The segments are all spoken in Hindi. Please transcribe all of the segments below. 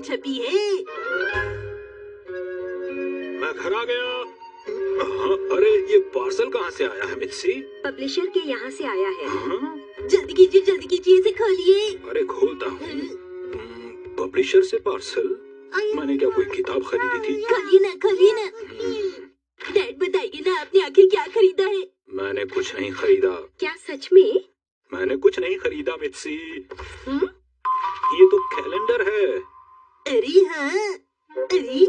छपी है। मैं घर आ गया। हाँ, अरे ये पार्सल कहाँ से आया है मित्सी? पब्लिशर के यहाँ से आया है। हाँ? जल्दी कीजिए, इसे खोलिए। अरे खोलता हूँ। पब्लिशर से पार्सल? मैंने क्या कोई किताब खरीदी थी? खोलिए ना। डैड बताइए ना, आपने आखिर क्या खरीदा है? मैंने कुछ नहीं खरीदा। क्या सच में? मैंने कुछ नहीं खरीदा मित्सी। हम्म? ये तो कैलेंडर है। अरे हाँ, अरे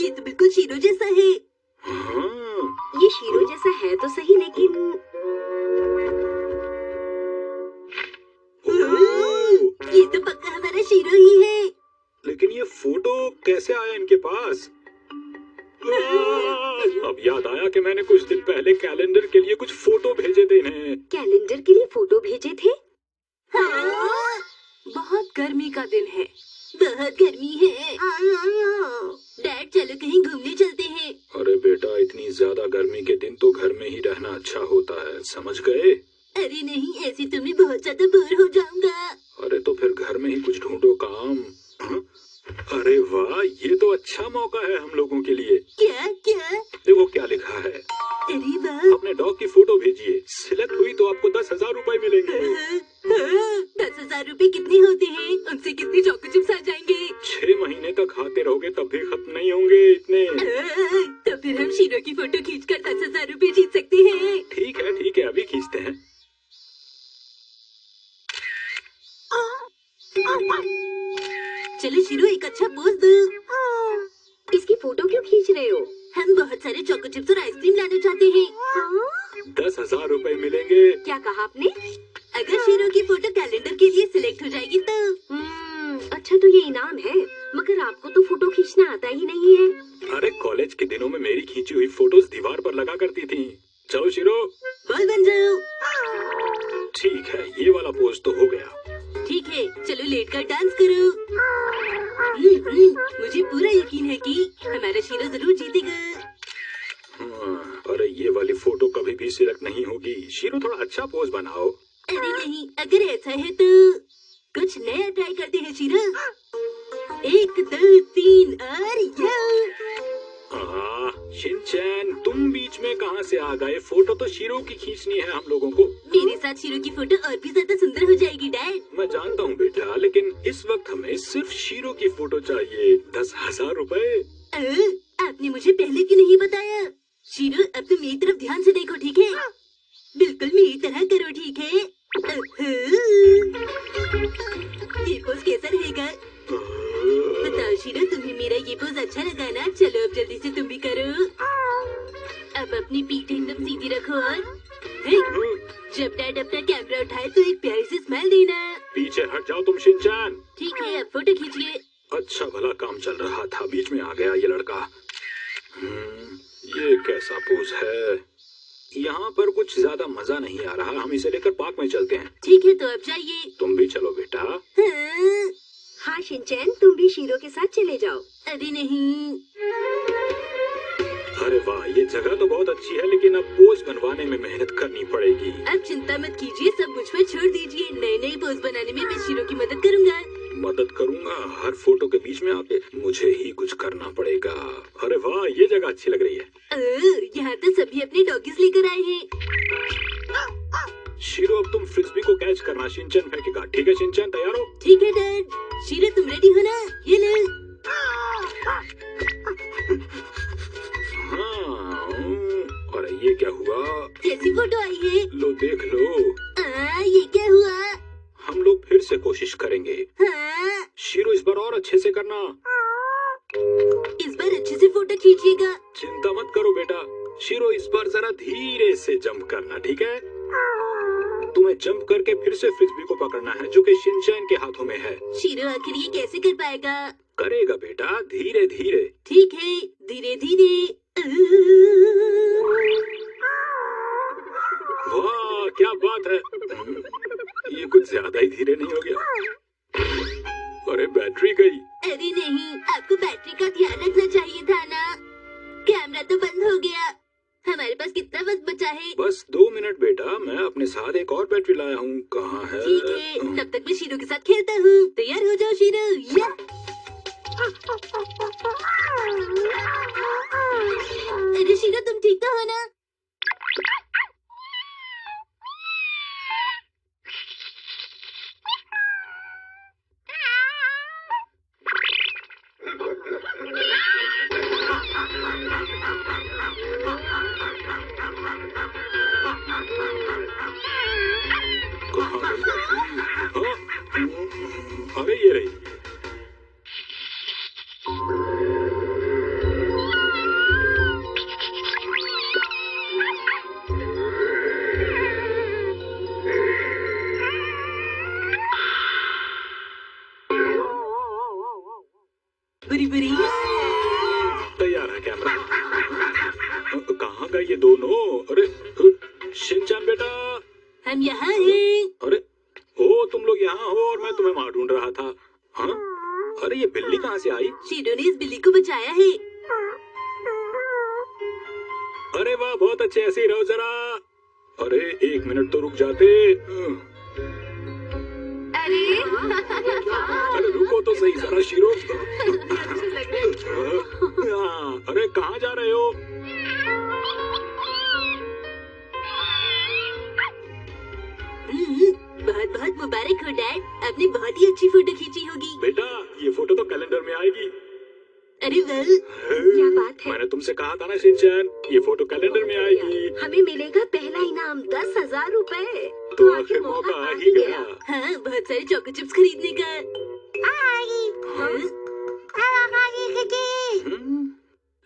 ये तो बिल्कुल शीरो जैसा है। हाँ। ये शीरो जैसा है तो सही, लेकिन ये तो पक्का हमारा शीरो ही है। लेकिन ये फोटो कैसे आया इनके पास? अब याद आया कि मैंने कुछ दिन पहले कैलेंडर के लिए कुछ फोटो भेजे थे इन्हें। कैलेंडर के लिए फोटो भेजे थे? हाँ, बहुत गर्मी का दिन है। बहुत गर्मी है। डैड चलो कहीं घूमने चलते हैं। अरे बेटा, इतनी ज्यादा गर्मी के दिन तो घर में ही रहना अच्छा होता है, समझ गए? अरे नहीं, ऐसे तो मैं बहुत ज्यादा बोर हो जाऊंगा। अरे तो फिर घर में ही कुछ ढूंढो काम। हाँ? अरे वाह, ये तो अच्छा मौका है हम लोगों के लिए। क्या? देखो क्या लिखा है। अरे वाह, अपने डॉग की फोटो भेजिए, सिलेक्ट हुई तो आपको 10,000 रुपए मिलेंगे। 10,000 रुपए कितने होते हैं? उनसे कितने चॉको चिप्स आ जाएंगे? 6 महीने तक खाते रहोगे तब भी खत्म नहीं होंगे इतने। तो फिर हम शीरो की फोटो खींचकर 10,000 रुपए जीत सकते हैं। ठीक है, अभी खींचते हैं। चलो शीरो, एक अच्छा पोज दो। इसकी फोटो क्यों खींच रहे हो? हम बहुत सारे चॉको चिप्स और आइसक्रीम लाना चाहते हैं। हाँ? 10,000 रुपए मिलेंगे। क्या कहा आपने? अगर शीरो की फोटो कैलेंडर के लिए सिलेक्ट हो जाएगी तो। अच्छा तो ये इनाम है, मगर आपको तो फोटो खींचना आता ही नहीं है। अरे कॉलेज के दिनों में मेरी खींची हुई फोटोज दीवार पर लगा करती थी। चलो शिरो, बॉल बन जाओ। ठीक है, ये वाला पोज तो हो गया। ठीक है, चलो लेट कर डांस करो। मुझे पूरा यकीन है कि हमारा शीरो जरूर जीतेगा। अरे ये वाली फोटो कभी भी सिलेक्ट नहीं होगी। शिरो, थोड़ा अच्छा पोज बनाओ। अरे नहीं, अगर ऐसा है तो कुछ नया ट्राई करते हैं शीरो। 1 2 3 और शिनचैन, तुम बीच में कहाँ से आ गए? फोटो तो शिरो की खींचनी है हम लोगों को। मेरे साथ शिरो की फोटो और भी ज्यादा सुंदर हो जाएगी डैड। मैं जानता हूँ बेटा, लेकिन इस वक्त हमें सिर्फ शिरो की फोटो चाहिए। 10,000 रुपए। आपने मुझे पहले क्यों नहीं बताया? शिरो, अब तुम मेरी तरफ ध्यान से देखो, ठीक है? बिल्कुल मेरी तरह करो, ठीक है? ये पोज कैसा रहेगा? बताओ शिरो, तुम्हें मेरा ये पोज अच्छा लगा ना? चलो अब जल्दी से तुम भी करो। अब अपनी पीठ एकदम सीधी रखो और जब डैड अपना कैमरा उठाए तो एक प्यारी सी स्माइल देना। पीछे हट जाओ तुम शिनचैन। ठीक है, अब फोटो खींचिए। अच्छा भला काम चल रहा था, बीच में आ गया ये लड़का। ये कैसा पोज है? यहाँ पर कुछ ज्यादा मजा नहीं आ रहा, हम इसे लेकर पार्क में चलते हैं। ठीक है, तो अब जाइए। तुम भी चलो बेटा। हाँ शिनचैन, तुम भी शीरो के साथ चले जाओ। अरे नहीं। अरे वाह, ये जगह तो बहुत अच्छी है, लेकिन अब पोज बनवाने में मेहनत करनी पड़ेगी। अब चिंता मत कीजिए, सब मुझ पर छोड़ दीजिए। नए पोज बनाने में मैं शीरो की मदद करूँगा। मदद करूँगा? हर फोटो के बीच में आके मुझे ही कुछ करना पड़ेगा। अरे वाह, ये जगह अच्छी लग रही है। यहाँ तो सभी अपने डॉगीज लेकर आए हैं। शिरो, अब तुम फ्रिस्बी को कैच करना, शिनचैन फेंकेगा। ठीक है शिनचैन, तैयार हो? ठीक है डैड। शिरो, तुम रेडी हो ना? ये लो। हाँ, अरे ये क्या हुआ? कैसी फोटो आई है? लो देख लो। ये क्या हुआ? हम लोग फिर से कोशिश करेंगे। हाँ? शिरो, इस बार और अच्छे से करना। इस बार अच्छे से फोटो खींचिएगा। चिंता मत करो बेटा। शिरो, इस बार जरा धीरे से जंप करना, ठीक है? तुम्हें जंप करके फिर से फ्रिस्बी को पकड़ना है, जो कि शिनचैन के हाथों में है। शिरो, आखिर ये कैसे कर पाएगा? करेगा बेटा, धीरे धीरे। ठीक है, धीरे धीरे। वाह, क्या बात है। ये कुछ ज्यादा ही धीरे नहीं हो गया? अरे बैटरी गई। अरे नहीं, आपको बैटरी का ध्यान रखना चाहिए था ना। कैमरा तो बंद हो गया। हमारे पास कितना वक्त बचा है? बस 2 मिनट बेटा, मैं अपने साथ एक और बैटरी लाया हूँ। कहाँ है? ठीक है, तब तक मैं शीरो के साथ खेलता हूँ। तैयार हो जाओ शीरो। या अरे शीरो, तुम ठीक तो हो ना? कहाँ गई बैटरी? हाँ? अरे ये रही। बुरी बुरी। तैयार है कैमरा। कहाँ गए ये दोनों? अरे शिनचैन बेटा। हम यहाँ हैं। अरे ओ, तुम लोग यहाँ हो और मैं तुम्हें वहां ढूंढ रहा था। हाँ? अरे ये बिल्ली कहाँ से आई? शीरो ने इस बिल्ली को बचाया है। अरे वाह, बहुत अच्छे, ऐसे ही रहो जरा। अरे 1 मिनट तो रुक जाते। अरे रुको तो सही जरा शीरो। हाँ, अरे कहाँ जा रहे हो? बहुत बहुत मुबारक हो डैड, आपने बहुत ही अच्छी फोटो खींची होगी। बेटा ये फोटो तो कैलेंडर में आएगी। अरे वाह, क्या बात है। मैंने तुमसे कहा था ना शिनचैन, ये फोटो कैलेंडर में आएगी। हमें मिलेगा पहला इनाम 10,000 रुपए। तो आखिर मौका आ ही गया। हाँ, बहुत सारे चॉको चिप्स खरीदने का।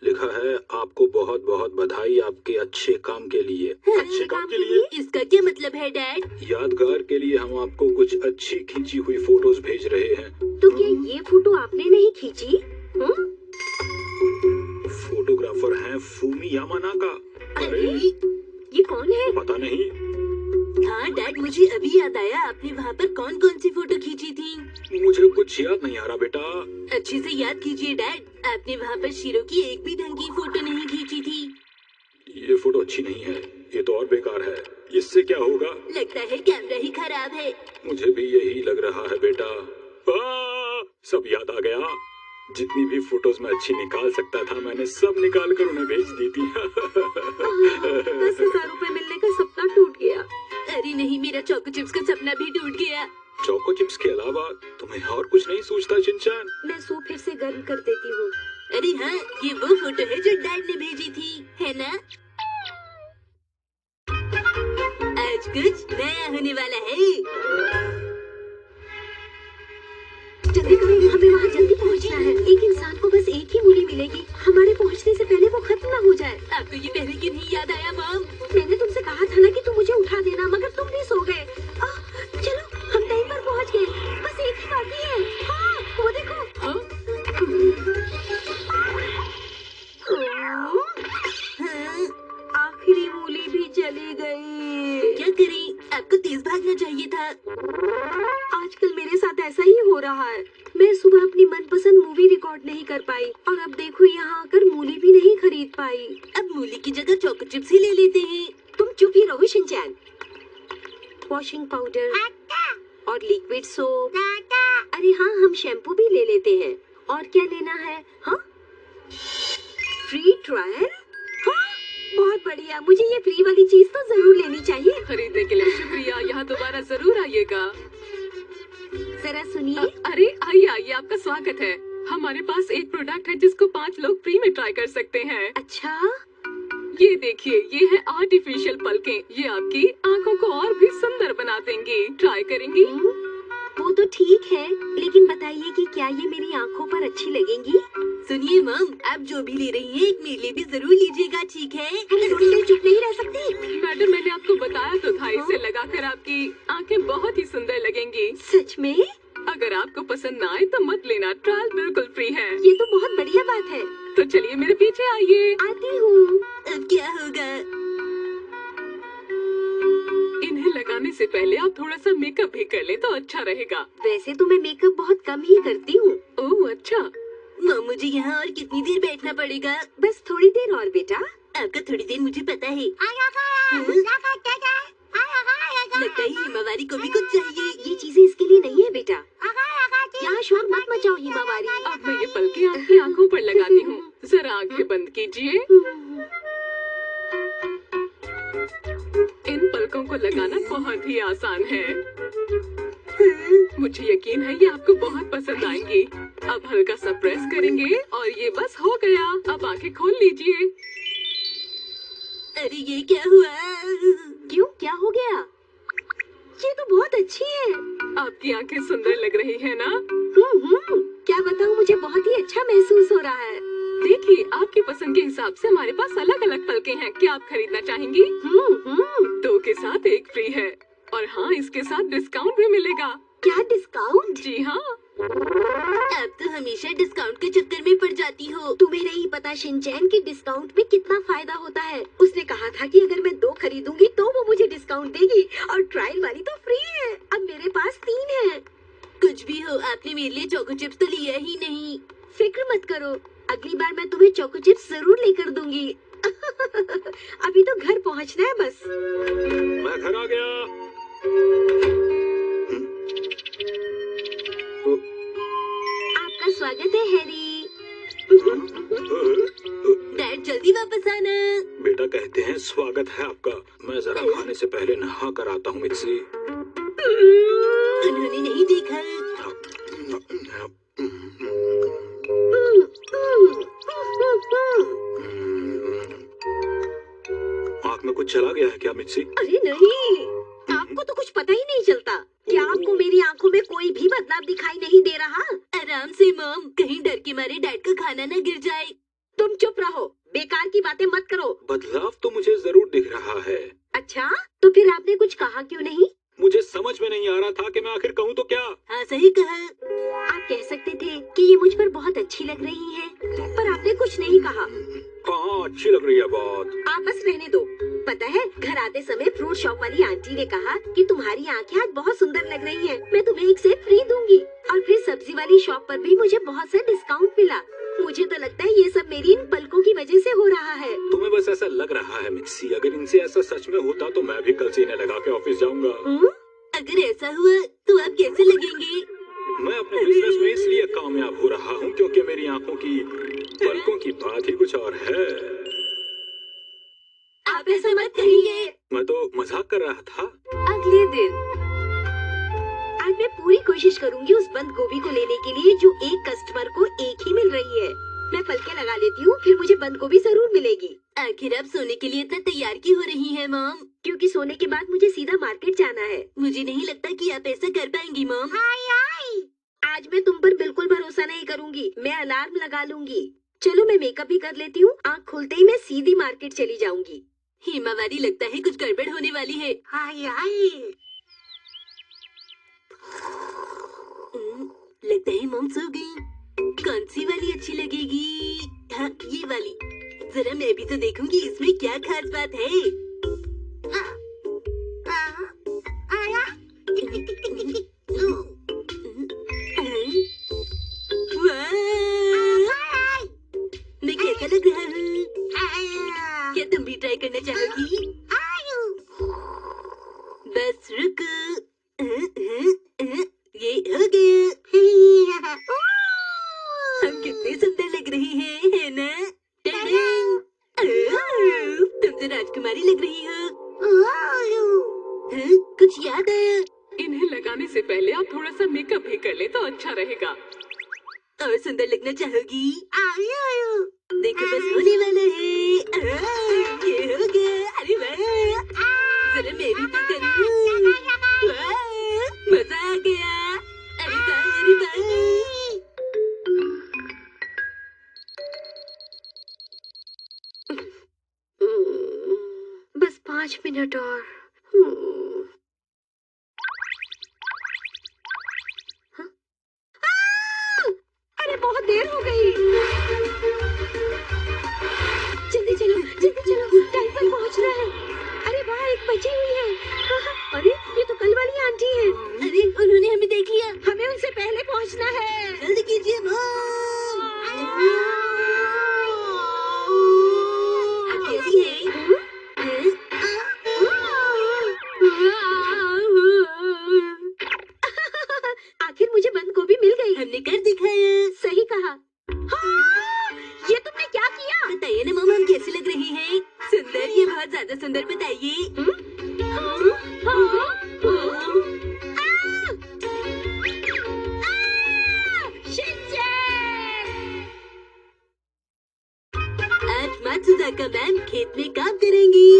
लिखा है आपको बहुत बहुत बधाई आपके अच्छे काम के लिए। अच्छे काम के लिए? इसका क्या मतलब है डैड? यादगार के लिए हम आपको कुछ अच्छी खींची हुई फोटोज भेज रहे हैं। तो क्या ये फोटो आपने नहीं खींची? फोटोग्राफर हैं फूमी यामानाका। अरे ये कौन है? पता नहीं। हाँ डैड, मुझे अभी याद आया, आपने वहाँ पर कौन कौन सी फोटो खींची थी? मुझे कुछ याद नहीं आ रहा बेटा। अच्छे से याद कीजिए डैड, आपने वहाँ पर शीरो की एक भी ढंग की फोटो नहीं खींची थी। ये फोटो अच्छी नहीं है, ये तो और बेकार है। इससे क्या होगा? लगता है कैमरा ही खराब है। मुझे भी यही लग रहा है बेटा। सब याद आ गया। जितनी भी फोटोज मैं अच्छी निकाल सकता था मैंने सब निकाल कर उन्हें भेज दी थी। 10,000 रुपए मिलने का सपना टूट गया। अरे नहीं, मेरा चॉको चिप्स का सपना भी टूट गया। चोको चिप्स के अलावा तुम्हें और कुछ नहीं सूझता शिनचैन? मैं सूप फिर से गर्म कर देती हूँ। अरे हाँ, ये वो फोटो है जो डैड ने भेजी थी, है ना? आज कुछ नया होने वाला है। जल्दी करो, हमें वहाँ जल्दी पहुँचना है। एक इंसान को बस एक ही मूली मिलेगी। हमारे पहुँचने से पहले वो खत्म ना हो जाए। आपको ये पहले क्यों नहीं याद आया मॉम? मैंने तुमसे कहा था ना कि तुम मुझे उठा देना, मगर तुम भी सो गए। चलो, हम टाइम पर पहुँच गए। बस एक ही बाकी है। हाँ, वो देखो। हाँ? आखिरी मूली भी चली गई। क्या करें? आपको तेज भागना चाहिए था। आजकल मेरे साथ ऐसा ही हो रहा है। मैं सुबह अपनी मनपसंद मूवी रिकॉर्ड नहीं कर पाई और अब देखो यहाँ आकर मूली भी नहीं खरीद पाई। अब मूली की जगह चॉको चिप्स ही ले लेते हैं। तुम चुप ही रहो शिनचैन। वॉशिंग पाउडर और लिक्विड सोप। अरे हाँ, हम शैम्पू भी ले लेते हैं। और क्या लेना है? हाँ, फ्री ट्रायल। हाँ, बहुत बढ़िया। मुझे ये फ्री वाली चीज तो जरूर लेनी चाहिए। खरीदने के लिए शुक्रिया, यहाँ दोबारा जरूर आइएगा। जरा सुनिए। अरे आइए आइए, आपका स्वागत है। हमारे पास एक प्रोडक्ट है जिसको 5 लोग फ्री में ट्राई कर सकते हैं। अच्छा, ये देखिए, ये है आर्टिफिशियल पलकें। ये आपकी आंखों को और भी सुंदर बना देंगी। ट्राई करेंगी? वो तो ठीक है, लेकिन बताइए कि क्या ये मेरी आंखों पर अच्छी लगेंगी? सुनिए मॉम, आप जो भी ले रही हैं, एक मेरे लिए भी जरूर लीजिएगा, ठीक है? हम थोड़ी देर चुप नहीं रह सकती। मैडम, मैंने आपको बताया तो था, इसे लगाकर आपकी आंखें बहुत ही सुंदर लगेंगी। सच में? अगर आपको पसंद न आए तो मत लेना, ट्रायल बिल्कुल फ्री है। ये तो बहुत बढ़िया बात है। तो चलिए मेरे पीछे आइए। आती हूँ। अब क्या होगा? इन्हें लगाने से पहले आप थोड़ा सा मेकअप भी कर लें तो अच्छा रहेगा। वैसे तो मैं मेकअप बहुत कम ही करती हूँ। ओह अच्छा। मॉम, मुझे यहाँ और कितनी देर बैठना पड़ेगा? बस थोड़ी देर और बेटा। आपका थोड़ी देर मुझे पता है। लगता है हिमावारी को भी कुछ चाहिए। ये चीजें इसके लिए नहीं है बेटा। यहाँ शोर मत मचाओ हिमावारी। अब मैं ये पलकें आपकी आंखों पर लगाती हूँ। जरा आंखें बंद कीजिए। इन पलकों को लगाना बहुत ही आसान है। मुझे यकीन है ये आपको बहुत पसंद आएंगी। अब हल्का सा प्रेस करेंगे और ये बस हो गया। अब आंखें खोल लीजिए। अरे ये क्या हुआ? क्यों, क्या हो गया? ये तो बहुत अच्छी है। आपकी आंखें सुंदर लग रही है ना? क्या बताऊँ, मुझे बहुत ही अच्छा महसूस हो रहा है। देखिए, आपकी पसंद के हिसाब से हमारे पास अलग अलग पलकें हैं। क्या आप खरीदना चाहेंगी? 2 के साथ 1 फ्री है। और हाँ, इसके साथ डिस्काउंट भी मिलेगा। क्या डिस्काउंट? जी हाँ। आप तो हमेशा डिस्काउंट के चक्कर में पड़ जाती हो। तुम्हें नहीं पता शिनचैन की डिस्काउंट में कितना फायदा होता है। उसने कहा था कि अगर मैं 2 खरीदूंगी तो वो मुझे डिस्काउंट देगी, और ट्रायल वाली तो फ्री है। अब मेरे पास 3 है। कुछ भी हो, आपने मेरे लिए चोको चिप्स तो लिया ही नहीं। फिक्र मत करो, अगली बार मैं तुम्हें चोको चिप्स जरूर लेकर दूंगी। अभी तो घर पहुंचना है बस। मैं घर आ गया। आपका स्वागत है हैरी। डैड जल्दी वापस आना। बेटा कहते हैं स्वागत है आपका। मैं जरा खाने से पहले नहा कर आता हूँ मित्सी। उन्होंने नहीं देखा। आँख में कुछ चला गया है क्या मित्सी? अरे नहीं, आपको तो कुछ पता ही नहीं चलता। क्या आपको मेरी आंखों में कोई भी बदलाव दिखाई नहीं दे रहा? आराम से मॉम, कहीं डर के मारे डैड का खाना न गिर जाए। तुम चुप रहो, बेकार की बातें मत करो। बदलाव तो मुझे जरूर दिख रहा है। अच्छा, तो फिर आपने कुछ कहा क्यों नहीं? मुझे समझ में नहीं आ रहा था कि मैं आखिर कहूँ तो क्या। हाँ सही कहा। आप कह सकते थे कि ये मुझ पर बहुत अच्छी लग रही है, पर आपने कुछ नहीं कहा। हाँ, अच्छी लग रही है बहुत। आप बस रहने दो। पता है, घर आते समय फ्रूट शॉप वाली आंटी ने कहा कि तुम्हारी आंखें आज बहुत सुंदर लग रही हैं। मैं तुम्हें एक सेब फ्री दूंगी। और फिर सब्जी वाली शॉप पर भी मुझे बहुत सा डिस्काउंट मिला। मुझे तो लगता है ये सब मेरी इन पलकों की वजह से हो रहा है। तुम्हें बस ऐसा लग रहा है मिक्सी। अगर इनसे ऐसा सच में होता तो मैं भी कल से इन्हें लगा के ऑफिस जाऊंगा। अगर ऐसा हुआ तो आप कैसे लगेंगे? मैं अपने बिजनेस में इसलिए कामयाब हो रहा हूँ क्योंकि मेरी आंखों की पलकों की बात ही कुछ और है। आप ऐसा मत कहिए। मैं तो मजाक कर रहा था। अगले दिन आज मैं पूरी कोशिश करूंगी उस बंद गोभी को लेने के लिए जो एक कस्टमर को एक ही मिल रही है। मैं पलके लगा लेती हूँ, फिर मुझे बंद गोभी जरूर मिलेगी। आखिर आप सोने के लिए इतना तैयार क्यों हो रही हैं मॉम? क्योंकि सोने के बाद मुझे सीधा मार्केट जाना है। मुझे नहीं लगता कि आप ऐसा कर पाएंगी मॉम। आज मैं तुम पर बिल्कुल भरोसा नहीं करूंगी। मैं अलार्म लगा लूंगी। चलो मैं मेकअप भी कर लेती हूँ। आँख खुलते ही मैं सीधी मार्केट चली जाऊंगी। हिमावारी, लगता है कुछ गड़बड़ होने वाली है। लगता है मॉम सो गई। कौन सी वाली अच्छी लगेगी? हाँ, ये वाली। जरा मैं भी तो देखूंगी इसमें क्या खास बात है। मैं कैसा लग रहा हूँ? क्या तुम भी ट्राई करना चाहोगी? बस रुको। ये हो गया। हम कितने सुंदर लग रहे हैं, है ना? टडंग! तुम तो राजकुमारी लग रही हो। हाँ, कुछ याद आया? इन्हें लगाने से पहले आप थोड़ा सा मेकअप भी कर ले तो अच्छा रहेगा। और सुंदर लगना चाहोगी? देखो बस होने वाला है। ये हो गया। अरे वाह, जरा मैं भी तो करूँ। वाह, मजा आ गया। अरे वाह, अरे वाह। बस 5 मिनट और। हाँ? अरे बहुत देर हो गई। जल्दी चलो, जल्दी चलो, टाइम पर पहुंचना है। अरे वाह, एक बची हुई है। अरे ये तो कल वाली आंटी है। अरे उन्होंने हमें देख लिया। हमें उनसे पहले पहुंचना है। जल्दी कीजिए मॉम। आप कैसी हैं? तुमने क्या किया? बताइए ना मम, हम कैसे लग रहे हैं? सुंदर, ये बहुत ज्यादा सुंदर, बताइए। आज मात्सुजाका मैम खेत में काम करेंगी।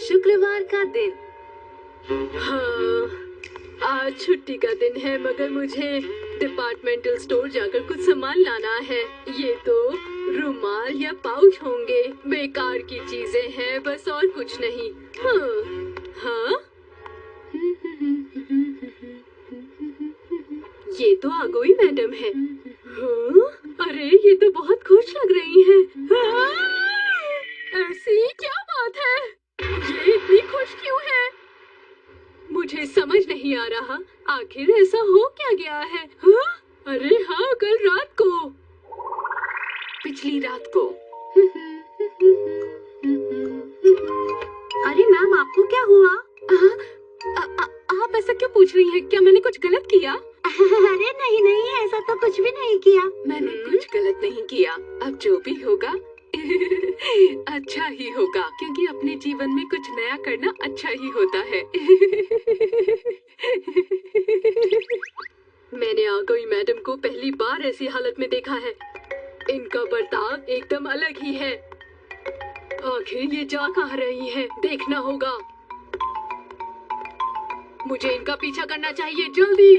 शुक्रवार का दिन। हाँ, आज छुट्टी का दिन है, मगर मुझे डिपार्टमेंटल स्टोर जाकर कुछ सामान लाना है। ये तो रुमाल या पाउच होंगे, बेकार की चीजें हैं, बस और कुछ नहीं। हाँ? ये तो आगोई मैडम है। हाँ? अरे ये तो बहुत खुश लग रही हैं। हाँ? ऐसी क्या बात है? ये इतनी खुश क्यों है? मुझे समझ नहीं आ रहा, आखिर ऐसा हो क्या गया है? हाँ? अरे हाँ, कल रात को, पिछली रात को। अरे मैम, आपको क्या हुआ? आप ऐसा क्यों पूछ रही हैं? क्या मैंने कुछ गलत किया? अरे नहीं नहीं, ऐसा तो कुछ भी नहीं किया। मैंने कुछ गलत नहीं किया। अब जो भी होगा अच्छा ही होगा, क्योंकि अपने जीवन में कुछ नया करना अच्छा ही होता है। मैंने आगोई मैडम को पहली बार ऐसी हालत में देखा है। इनका बर्ताव एकदम अलग ही है। आखिर ये जा कहाँ रही है? देखना होगा। मुझे इनका पीछा करना चाहिए, जल्दी।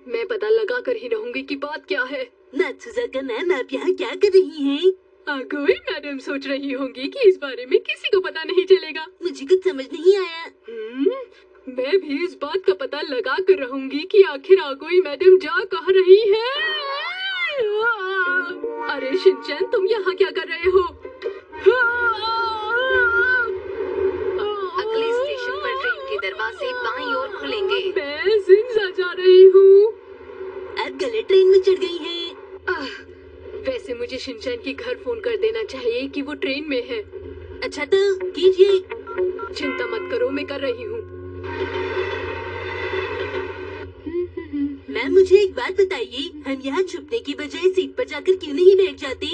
मैं पता लगा कर ही रहूंगी कि बात क्या है। मात्सुजाका मैम, आप यहाँ क्या कर रही हैं? आगोई मैडम सोच रही होंगी कि इस बारे में किसी को पता नहीं चलेगा। मुझे कुछ समझ नहीं आया। मैं भी इस बात का पता लगा कर रहूंगी कि आखिर आगोई मैडम जा कहाँ रही है। अरे शिनचैन, तुम यहाँ क्या कर रहे हो? अगले स्टेशन पर ट्रेन के दरवाजे बाईं ओर खुलेंगे। मैं जिंजा जा रही हूँ। आप गलत ट्रेन में चढ़ गई हैं। वैसे मुझे शिनचैन के घर फोन कर देना चाहिए कि वो ट्रेन में है। अच्छा तो कीजिए। चिंता मत करो, मैं कर रही हूँ। मैम, मुझे एक बात बताइए, हम यहाँ छुपने की बजाय सीट पर जाकर क्यों नहीं बैठ जाते?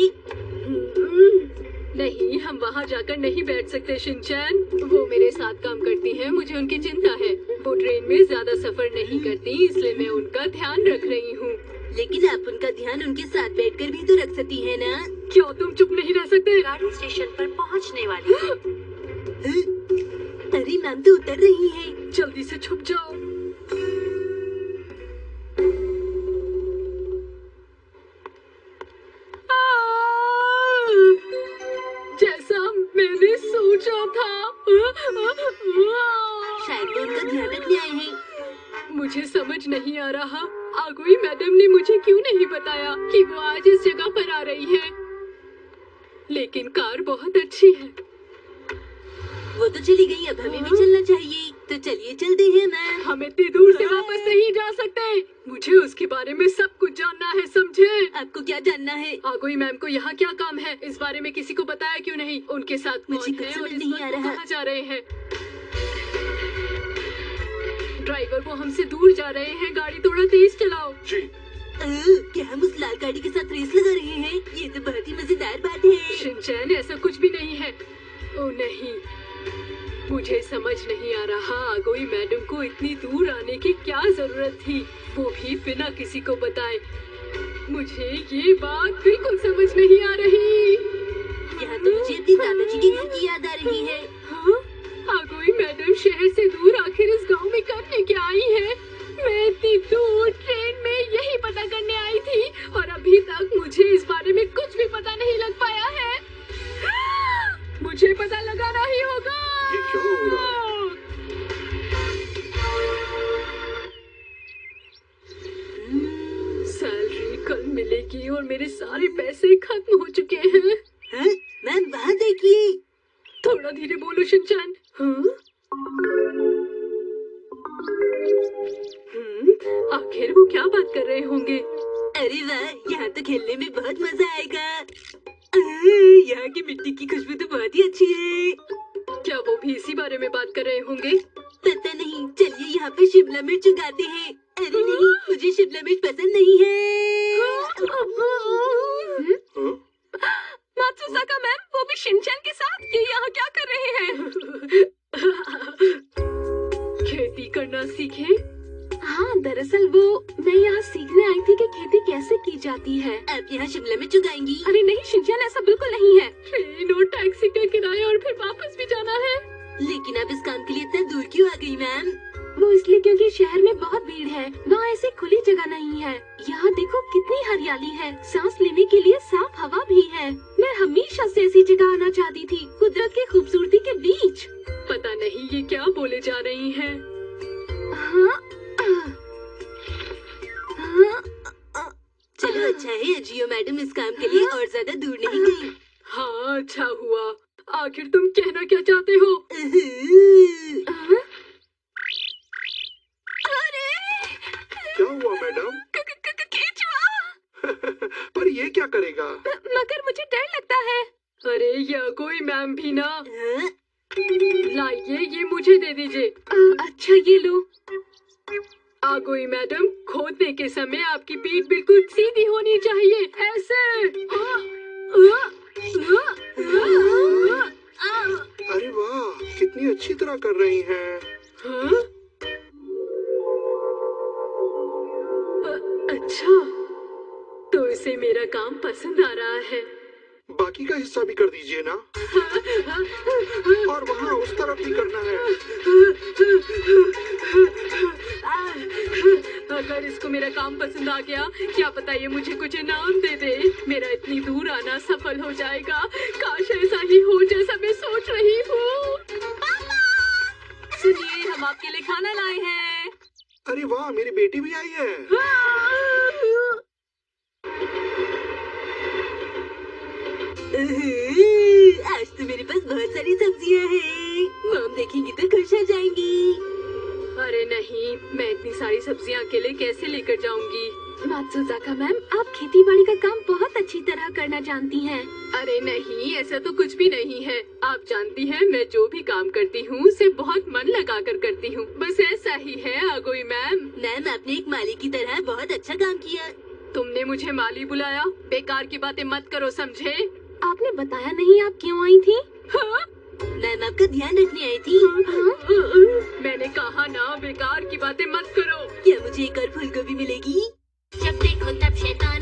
नहीं, हम वहाँ जाकर नहीं बैठ सकते शिनचैन। वो मेरे साथ काम करती हैं, मुझे उनकी चिंता है। वो ट्रेन में ज्यादा सफर नहीं करती, इसलिए मैं उनका ध्यान रख रही हूँ। लेकिन आप उनका ध्यान उनके साथ बैठकर भी तो रख सकती है ना? क्यों तुम चुप नहीं रह सकते? गाड़ी स्टेशन पर पहुँचने वाली है। अरे मैम तो उतर रही है। जल्दी से छुप जाओ। जैसा मैंने सोचा था। शायद वो उनका ध्यान रखने आए हैं। मुझे समझ नहीं आ रहा, आगोई मैडम ने मुझे क्यों नहीं बताया कि वो आज इस जगह पर आ रही है। लेकिन कार बहुत अच्छी है। वो तो चली गई, अब हमें भी चलना चाहिए। तो चलिए चलते हैं मैम। हम इतनी दूर से वापस नहीं जा सकते। मुझे उसके बारे में सब कुछ जानना है, समझे? आपको क्या जानना है? आगोई मैम को यहाँ क्या काम है? इस बारे में किसी को बताया क्यों नहीं? उनके साथ मुझे कौन कुछ है समझ और इस नहीं वक्त आ रहा। कहाँ जा रहे हैं? ड्राइवर, वो हमसे दूर जा रहे हैं, गाड़ी थोड़ा तेज चलाओ। जी। क्या हम उस लाल गाड़ी के साथ रेस लगा रहे हैं? ये तो बहुत ही मजेदार बात है। शिनचैन, ऐसा कुछ भी नहीं है। ओ नहीं, मुझे समझ नहीं आ रहा, आगोई मैडम को इतनी दूर आने की क्या जरूरत थी, वो भी बिना किसी को बताए। मुझे ये बात बिल्कुल समझ नहीं आ रही। यहाँ तो मुझे अपने दादाजी के घर की याद आ रही है। हाँ? आगोई मैडम शहर से दूर आखिर इस गांव में करने क्या आई है? मैं इतनी दूर ट्रेन में यही पता करने आई थी और अभी तक मुझे इस बारे में कुछ भी पता नहीं लग पाया है। मुझे पता लगाना ही होगा। ये क्या हो रहा है? सैलरी कल मिलेगी और मेरे सारे पैसे खत्म हो चुके हैं। हाँ? मैम वहाँ देखिए। थोड़ा धीरे बोलो शिनचैन। हाँ? आखिर वो क्या बात कर रहे होंगे? अरे वाह, यहाँ तो खेलने में बहुत मजा आएगा। यहाँ की मिट्टी की खुशबू तो बहुत ही अच्छी है। क्या वो भी इसी बारे में बात कर रहे होंगे? पता नहीं, चलिए यहाँ पे शिमला मिर्च उगाते हैं। अरे नहीं, मुझे शिमला मिर्च पसंद नहीं है। जाती है। आप यहाँ शिमला में चुकाएंगी? अरे नहीं शिनचैन, ऐसा बिल्कुल नहीं है। ट्रेन और टैक्सी का किराया और फिर वापस भी जाना है। लेकिन आप इस काम के लिए इतना दूर क्यों आ गई मैम? वो इसलिए क्योंकि शहर में बहुत भीड़ है, वहाँ ऐसी खुली जगह नहीं है। यहाँ देखो कितनी हरियाली है, सांस लेने के लिए साफ हवा भी है। मैं हमेशा से ऐसी जगह आना चाहती थी, कुदरत की खूबसूरती के बीच। पता नहीं ये क्या बोले जा रही हैं। चलो अच्छा है अजियो मैडम इस काम के लिए और ज्यादा दूर नहीं गई। हाँ अच्छा हुआ। आखिर तुम कहना क्या चाहते हो? क्या हुआ मैडम? पर ये क्या करेगा? मगर मुझे डर लगता है। अरे यह कोई मैम भी ना। लाइए ये मुझे दे दीजिए। अच्छा ये लो। आगोई मैडम, खोदने के समय आपकी पीठ बिल्कुल सीधी होनी चाहिए, ऐसे। अरे वाह, कितनी अच्छी तरह कर रही हैं। हाँ? अच्छा, तो इसे मेरा काम पसंद आ रहा है। बाकी का हिस्सा भी कर दीजिए ना। और वहाँ उस तरफ भी करना है। अगर इसको मेरा काम पसंद आ गया, क्या पता ये मुझे कुछ इनाम दे दे। मेरा इतनी दूर आना सफल हो जाएगा। काश ऐसा ही हो जैसा मैं सोच रही हूँ। सुनिए, हम आपके लिए खाना लाए हैं। अरे वाह, मेरी बेटी भी आई है। आज तो मेरे पास बहुत सारी सब्जियां हैं। मॉम देखेंगी तो खुश हो जाएंगी। अरे नहीं, मैं इतनी सारी सब्जियां अकेले कैसे लेकर जाऊंगी? मात्सुजाका मैम, आप खेती बाड़ी का काम बहुत अच्छी तरह करना जानती हैं। अरे नहीं, ऐसा तो कुछ भी नहीं है। आप जानती हैं, मैं जो भी काम करती हूँ उसे बहुत मन लगा कर करती हूँ। बस ऐसा ही है आगोई मैम। मैम आपने एक माली की तरह बहुत अच्छा काम किया। तुमने मुझे माली बुलाया? बेकार की बातें मत करो, समझे? आपने बताया नहीं आप क्यों आई थी? हाँ? मैम आपका ध्यान रखने आई थी। हाँ? मैंने कहा ना, बेकार की बातें मत करो। क्या मुझे एक और फूलगोभी मिलेगी? जब देखो तब शैतान